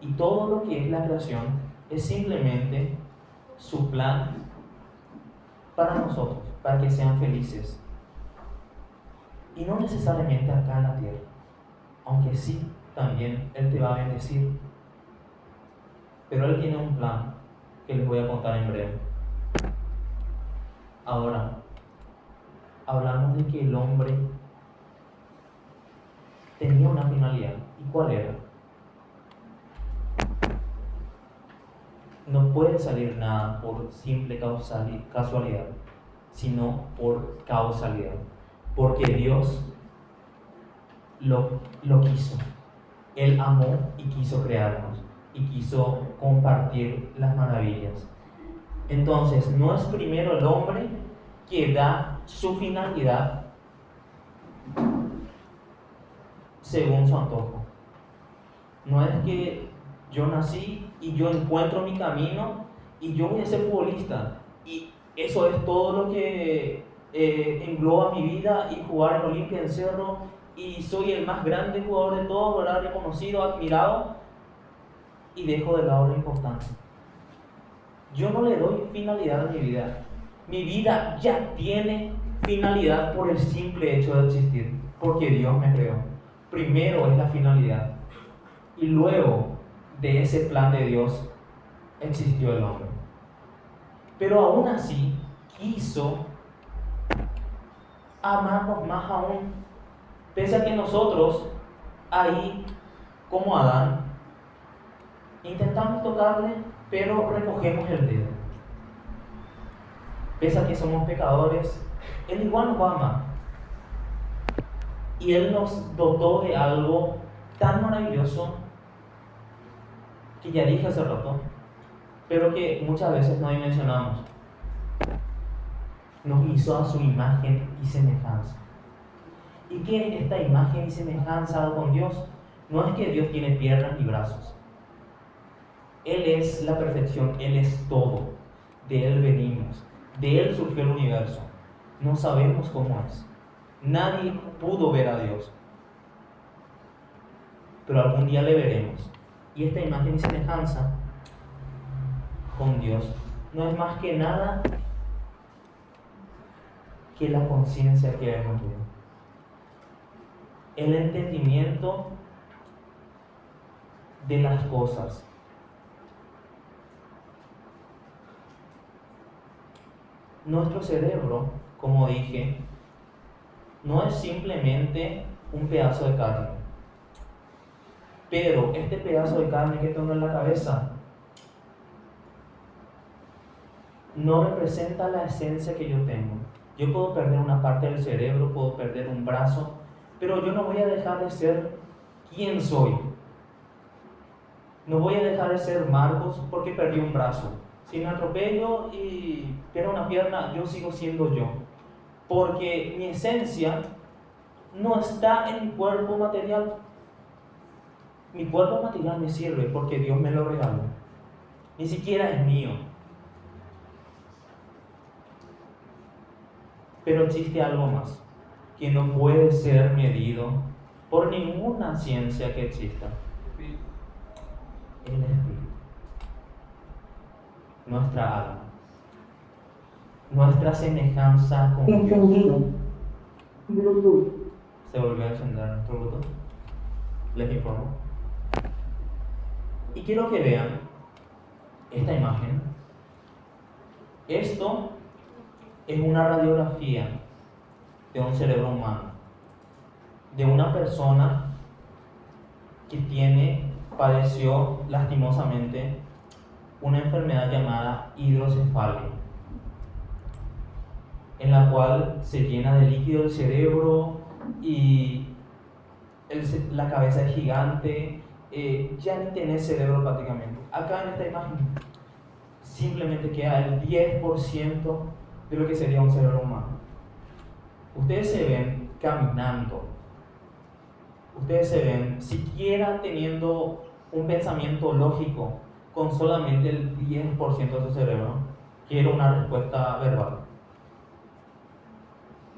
Y todo lo que es la creación es simplemente su plan para nosotros, para que sean felices. Y no necesariamente acá en la tierra, aunque sí, también Él te va a bendecir. Pero Él tiene un plan que les voy a contar en breve. Ahora, hablamos de que el hombre tenía una finalidad. ¿Y cuál era? No puede salir nada por simple casualidad, sino por causalidad. Porque Dios lo quiso. Él amó y quiso crearnos y quiso compartir las maravillas. Entonces, no es primero el hombre que da su finalidad según su antojo. No es que yo nací y yo encuentro mi camino y yo voy a ser futbolista y eso es todo lo que engloba mi vida, y jugar en Olimpia, en Cerro, y soy el más grande jugador de todos, ¿verdad? Reconocido, admirado, y dejo de lado lo importante. Yo no le doy finalidad a mi vida. Mi vida ya tiene finalidad por el simple hecho de existir, porque Dios me creó. Primero es la finalidad, y luego de ese plan de Dios existió el hombre. Pero aún así quiso amarnos más aún, pese a que nosotros ahí, como Adán, intentamos tocarle, pero recogemos el dedo. Pese a que somos pecadores, Él igual nos va a amar. Y Él nos dotó de algo tan maravilloso que ya dije hace rato, pero que muchas veces no dimensionamos. Nos hizo a su imagen y semejanza. ¿Y qué es esta imagen y semejanza con Dios? No es que Dios tiene piernas ni brazos. Él es la perfección, Él es todo. De Él venimos, de Él surgió el universo. No sabemos cómo es. Nadie pudo ver a Dios, pero algún día le veremos. Y esta imagen y semejanza con Dios no es más que nada que la conciencia que hemos tenido, el entendimiento de las cosas. Nuestro cerebro, como dije, no es simplemente un pedazo de carne, pero este pedazo de carne que tengo en la cabeza no representa la esencia que yo tengo. Yo puedo perder una parte del cerebro, puedo perder un brazo, pero yo no voy a dejar de ser quien soy. No voy a dejar de ser Marcos porque perdí un brazo. Si me atropello y pierdo una pierna, yo sigo siendo yo. Porque mi esencia no está en mi cuerpo material. Mi cuerpo material me sirve porque Dios me lo regaló. Ni siquiera es mío. Pero existe algo más que no puede ser medido por ninguna ciencia que exista. El espíritu. Nuestra alma. Nuestra semejanza con Dios. Se volvió a encender nuestro Bluetooth. Les informo. Y quiero que vean esta imagen. Esto es una radiografía de un cerebro humano, de una persona que padeció lastimosamente una enfermedad llamada hidrocefalia, en la cual se llena de líquido el cerebro y la cabeza es gigante, ya ni tenés cerebro prácticamente. Acá en esta imagen simplemente queda el 10% de lo que sería un cerebro humano. Ustedes se ven caminando, ustedes se ven siquiera teniendo un pensamiento lógico con solamente el 10% de su cerebro. Quiero una respuesta verbal.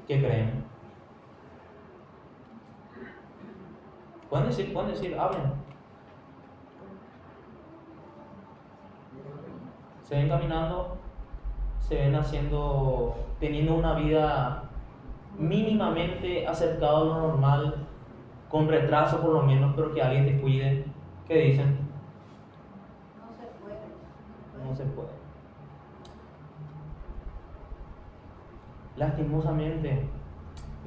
¿Qué creen? Pueden decir, hablen. Se ven caminando, se ven teniendo una vida mínimamente acercada a lo normal, con retraso por lo menos, pero que alguien te cuide. ¿Qué dicen? No se puede. No se puede. Lastimosamente,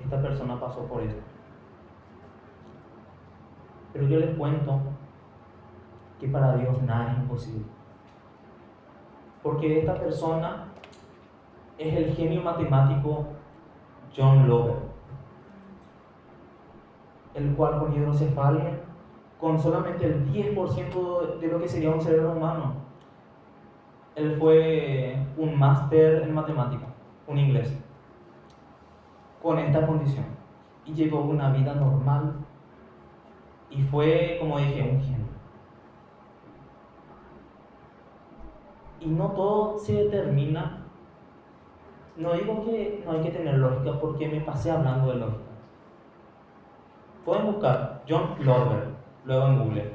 esta persona pasó por esto. Pero yo les cuento que para Dios nada es imposible. Porque esta persona es el genio matemático John Lover, el cual con hidrocefalia, con solamente el 10% de lo que sería un cerebro humano, él fue un máster en matemática, un inglés, con esta condición, y llevó una vida normal, y fue, como dije, un genio. Y no todo se determina. No digo que no hay que tener lógica, porque me pasé hablando de lógica. Pueden buscar John Lover luego en Google.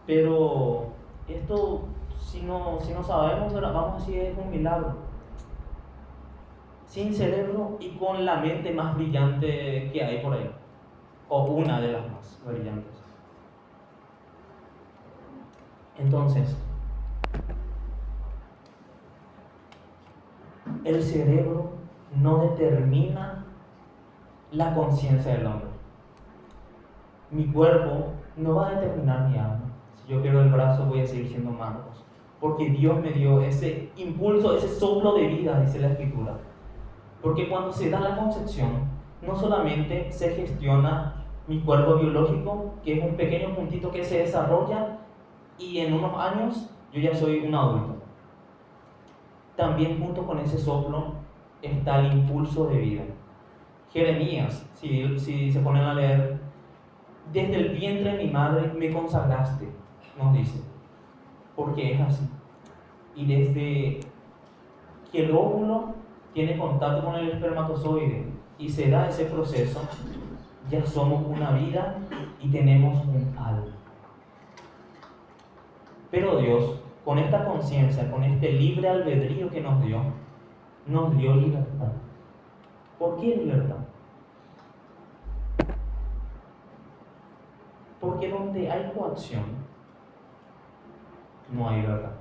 Pero esto, si no sabemos, vamos a decir, es un milagro. Sin cerebro y con la mente más brillante que hay por ahí, o una de las más brillantes. Entonces, el cerebro no determina la conciencia del hombre. Mi cuerpo no va a determinar mi alma. Si yo pierdo el brazo, voy a seguir siendo Marcos, porque Dios me dio ese impulso, ese soplo de vida, dice la Escritura. Porque cuando se da la concepción, no solamente se gestiona mi cuerpo biológico, que es un pequeño puntito que se desarrolla, y en unos años yo ya soy un adulto. También junto con ese soplo está el impulso de vida. Jeremías, si se ponen a leer, desde el vientre de mi madre me consagraste, nos dice, porque es así. Y desde que el óvulo tiene contacto con el espermatozoide y se da ese proceso, ya somos una vida y tenemos un alma. Pero Dios, con esta conciencia, con este libre albedrío que nos dio libertad. ¿Por qué libertad? Porque donde hay coacción, no hay verdad.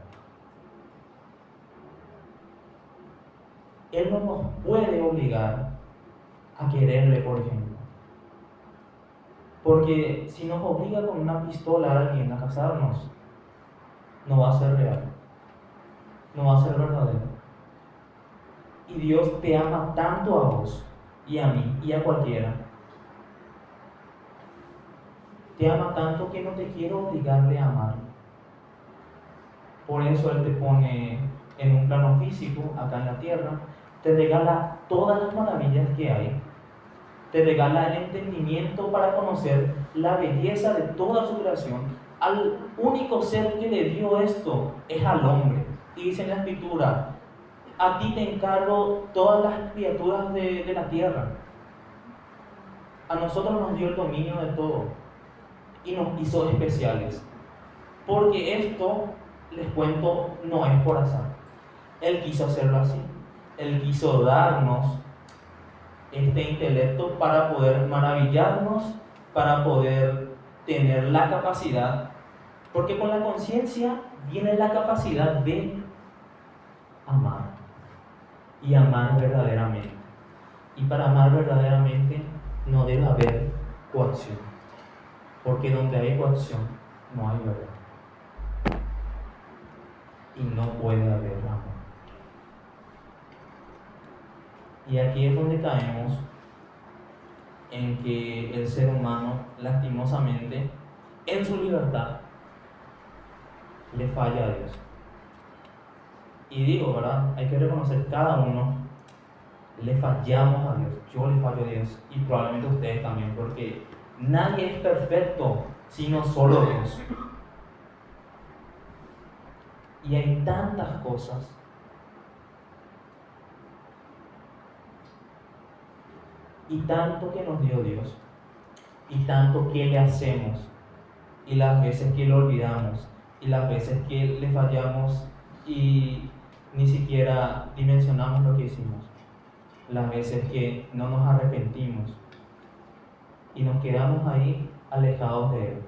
Él no nos puede obligar a quererle, por ejemplo. Porque si nos obliga con una pistola a alguien a casarnos, no va a ser real, no va a ser verdadero. Y Dios te ama tanto a vos y a mí y a cualquiera. Te ama tanto que no te quiere obligarle a amar. Por eso Él te pone en un plano físico, acá en la tierra, te regala todas las maravillas que hay, te regala el entendimiento para conocer la belleza de toda su creación. Al único ser que le dio esto es al hombre. Y dice en la Escritura, a ti te encargo todas las criaturas de la tierra. A nosotros nos dio el dominio de todo y nos hizo especiales. Porque esto, les cuento, no es por azar. Él quiso hacerlo así. Él quiso darnos este intelecto para poder maravillarnos, para poder tener la capacidad, porque con la conciencia viene la capacidad de amar y amar verdaderamente. Y para amar verdaderamente no debe haber coacción, porque donde hay coacción no hay verdad y no puede haber amor. Y aquí es donde caemos en que el ser humano, lastimosamente, en su libertad, le falla a Dios. Y digo, ¿verdad? Hay que reconocer cada uno, le fallamos a Dios. Yo le fallo a Dios y probablemente ustedes también, porque nadie es perfecto, sino solo Dios. Y hay tantas cosas y tanto que nos dio Dios y tanto que le hacemos y las veces que lo olvidamos y las veces que le fallamos y ni siquiera dimensionamos lo que hicimos, las veces que no nos arrepentimos y nos quedamos ahí alejados de Él.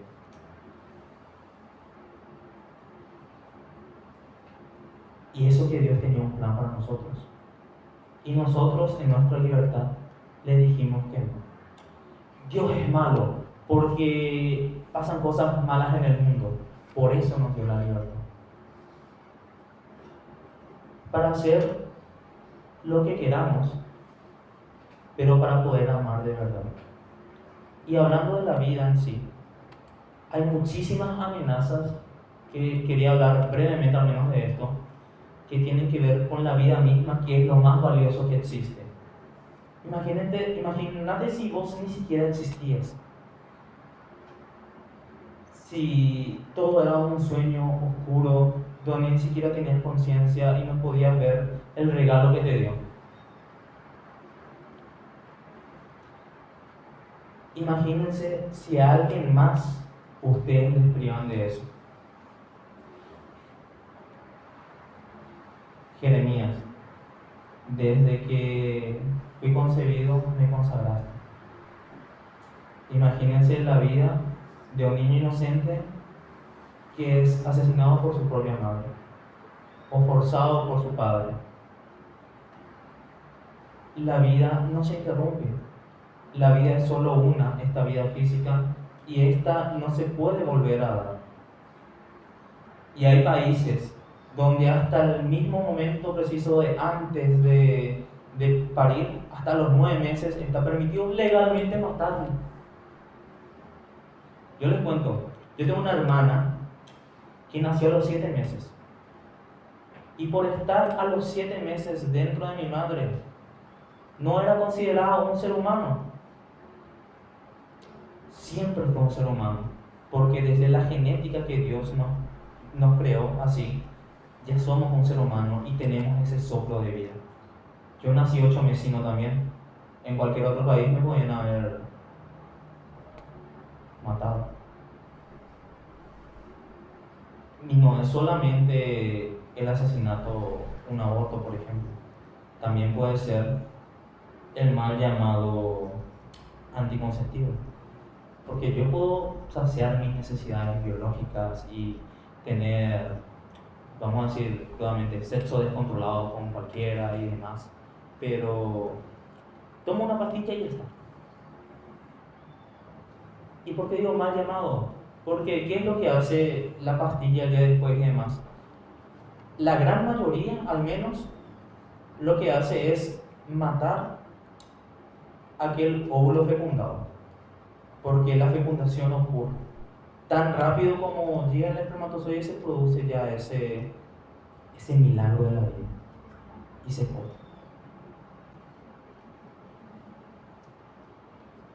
Y eso que Dios tenía un plan para nosotros. Y nosotros en nuestra libertad le dijimos que no. Dios es malo porque pasan cosas malas en el mundo. Por eso nos dio la libertad. Para hacer lo que queramos, pero para poder amar de verdad. Y hablando de la vida en sí, hay muchísimas amenazas que quería hablar brevemente al menos de esto, que tienen que ver con la vida misma, que es lo más valioso que existe. Imagínate si vos ni siquiera existías. Si todo era un sueño oscuro, donde ni siquiera tenías conciencia y no podías ver el regalo que te dio. Imagínense si a alguien más ustedes les privan de eso. Jeremías, desde que fui concebido me consagraste. Imagínense la vida de un niño inocente que es asesinado por su propia madre o forzado por su padre. La vida no se interrumpe. La vida es solo una, esta vida física, y esta no se puede volver a dar. Y hay países donde hasta el mismo momento preciso de antes de parir, hasta los 9 meses, está permitido legalmente matarlo. Yo les cuento, yo tengo una hermana que nació a los 7 meses. Y por estar a los 7 meses dentro de mi madre, no era considerada un ser humano. Siempre fue un ser humano, porque desde la genética que Dios nos creó así, ya somos un ser humano y tenemos ese soplo de vida. Yo nací 8 mesino también. En cualquier otro país me podían haber matado. Y no es solamente el asesinato, un aborto, por ejemplo. También puede ser el mal llamado anticonceptivo. Porque yo puedo saciar mis necesidades biológicas y tener, vamos a decir, nuevamente, sexo descontrolado con cualquiera y demás. Pero tomo una pastilla y ya está. ¿Y por qué digo mal llamado? Porque ¿qué es lo que hace la pastilla ya después y demás? La gran mayoría, al menos, lo que hace es matar aquel óvulo fecundado. Porque la fecundación ocurre tan rápido como llega el espermatozoide, se produce ya ese milagro de la vida y se corta.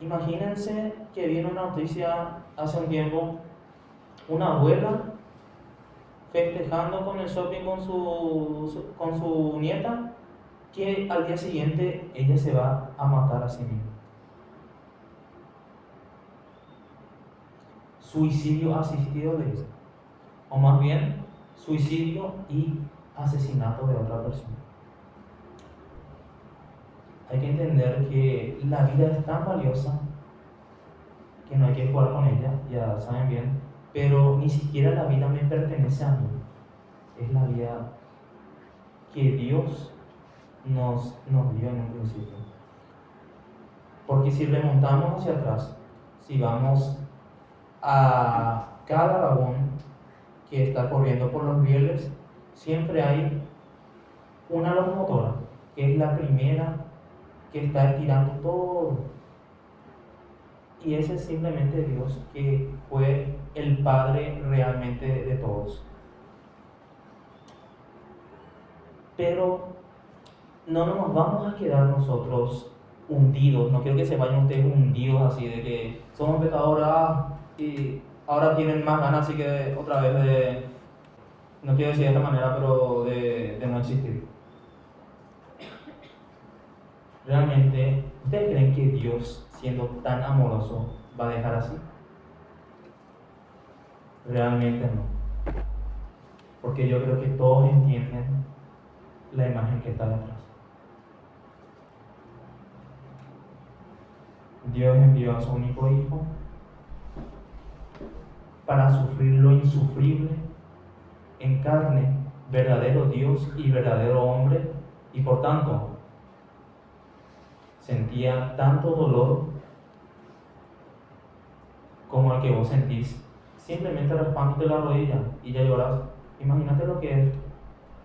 Imagínense que viene una noticia hace un tiempo, una abuela festejando con el shopping con su nieta, que al día siguiente ella se va a matar a sí misma. Suicidio asistido de esto, o más bien suicidio y asesinato de otra persona. Hay que entender que la vida es tan valiosa que no hay que jugar con ella, ya saben bien, pero ni siquiera la vida me pertenece a mí, es la vida que Dios nos dio en un principio. Porque si remontamos hacia atrás, si vamos a cada vagón que está corriendo por los rieles, siempre hay una locomotora, que es la primera que está estirando todo. Y ese es simplemente Dios, que fue el Padre realmente de todos. Pero no nos vamos a quedar nosotros hundidos. No quiero que se vayan ustedes hundidos así de que somos pecadores y ahora tienen más ganas, así que otra vez de, no quiero decir de esta manera, pero de no existir. ¿Realmente ustedes creen que Dios, siendo tan amoroso, va a dejar así? Realmente no. Porque yo creo que todos entienden la imagen que está detrás. Dios envió a su único Hijo para sufrir lo insufrible en carne, verdadero Dios y verdadero hombre, y por tanto sentía tanto dolor como el que vos sentís simplemente raspándote la rodilla y ya lloras. Imagínate lo que es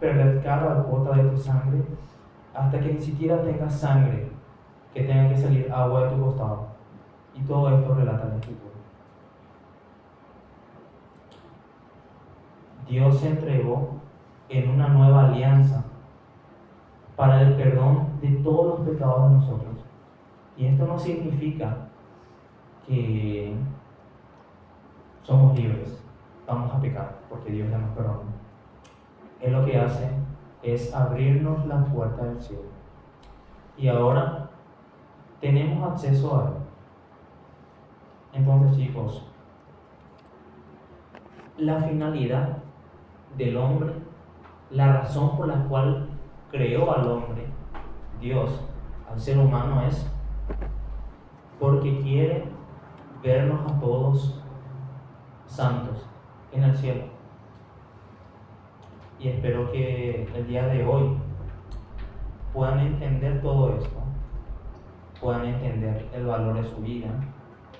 perder cada gota de tu sangre hasta que ni siquiera tengas sangre, que tenga que salir agua de tu costado. Y todo esto relata la Escritura. Dios se entregó en una nueva alianza para el perdón de todos los pecados de nosotros. Y esto no significa que somos libres, vamos a pecar, porque Dios ya nos perdona. Él lo que hace es abrirnos la puerta del cielo. Y ahora tenemos acceso a Él. Entonces, chicos, la finalidad del hombre, la razón por la cual creó al hombre, Dios, al ser humano, es porque quiere vernos a todos santos en el cielo. Y espero que el día de hoy puedan entender todo esto, puedan entender el valor de su vida,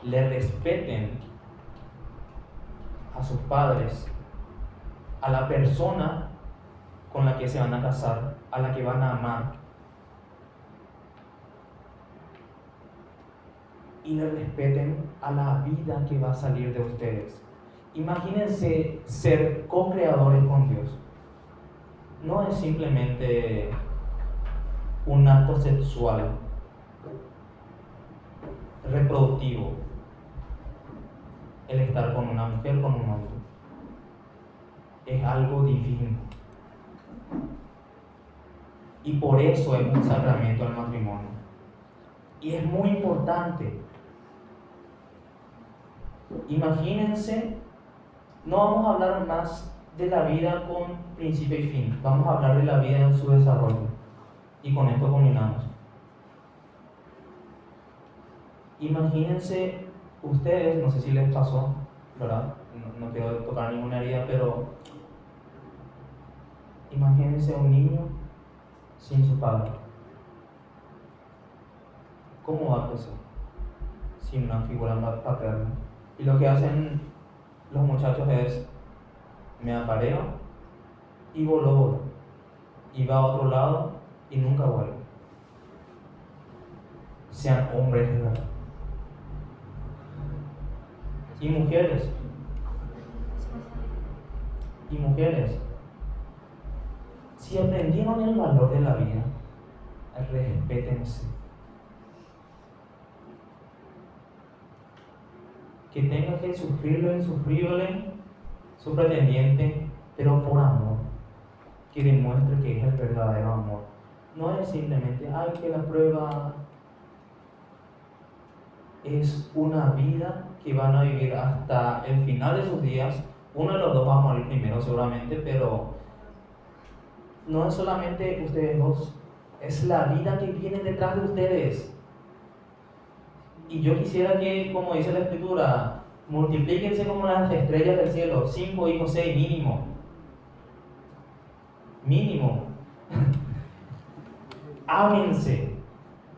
le respeten a sus padres, a la persona con la que se van a casar, a la que van a amar, y le respeten a la vida que va a salir de ustedes. Imagínense ser co-creadores con Dios. No es simplemente un acto sexual reproductivo el estar con una mujer, con un hombre. Es algo divino. Y por eso es un sacramento del matrimonio. Y es muy importante. Imagínense, no vamos a hablar más de la vida con principio y fin, vamos a hablar de la vida en su desarrollo. Y con esto combinamos. Imagínense ustedes, no sé si les pasó, ¿verdad? No quiero tocar ninguna herida, pero imagínense a un niño sin su padre. ¿Cómo va a crecer? Sin una figura paterna. Y lo que hacen los muchachos es, me apareo y voló, y va a otro lado y nunca vuelve. sean hombres de verdad. Y mujeres, si aprendieron el valor de la vida, respétense. Que tenga que sufrir lo insufrible su pretendiente, pero por amor, que demuestre que es el verdadero amor. No es simplemente, ay, que la prueba. Es una vida que van a vivir hasta el final de sus días. Uno de los dos va a morir primero seguramente, pero no es solamente ustedes dos, es la vida que viene detrás de ustedes. Y yo quisiera que, como dice la Escritura, multiplíquense como las estrellas del cielo, 5 hijos, 6 mínimo. Mínimo. Ámense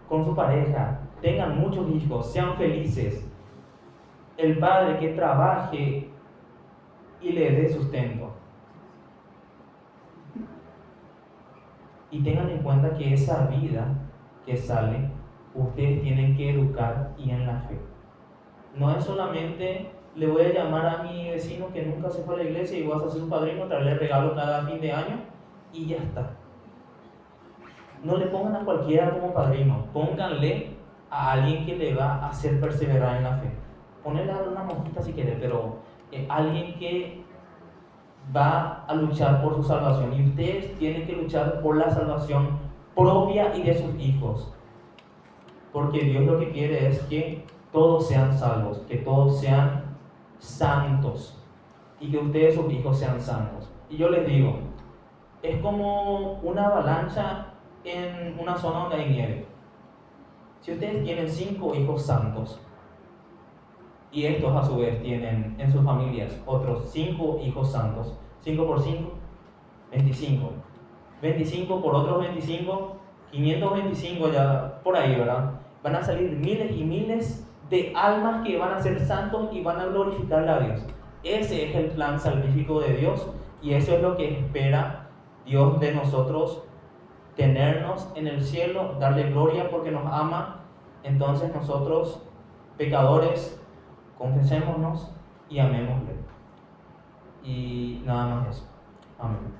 con su pareja, tengan muchos hijos, sean felices. El padre que trabaje y le dé sustento. Y tengan en cuenta que esa vida que sale, ustedes tienen que educar y en la fe. No es solamente, le voy a llamar a mi vecino que nunca se fue a la iglesia y voy a hacer su padrino, traerle regalo cada fin de año y ya está. No le pongan a cualquiera como padrino, pónganle a alguien que le va a hacer perseverar en la fe. Ponerle a una monjita si quiere, pero alguien que va a luchar por su salvación. Y ustedes tienen que luchar por la salvación propia y de sus hijos. Porque Dios lo que quiere es que todos sean salvos, que todos sean santos y que ustedes, sus hijos, sean santos. Y yo les digo, es como una avalancha en una zona donde hay nieve. Si ustedes tienen 5 hijos santos y estos a su vez tienen en sus familias otros 5 hijos santos, 5 por 5, 25. 25 por otros 25, 525 ya por ahí, ¿verdad? Van a salir miles y miles de almas que van a ser santos y van a glorificar a Dios. Ese es el plan salvífico de Dios y eso es lo que espera Dios de nosotros, tenernos en el cielo, darle gloria porque nos ama. Entonces nosotros, pecadores, confesémonos y amémosle. Y nada más eso. Amén.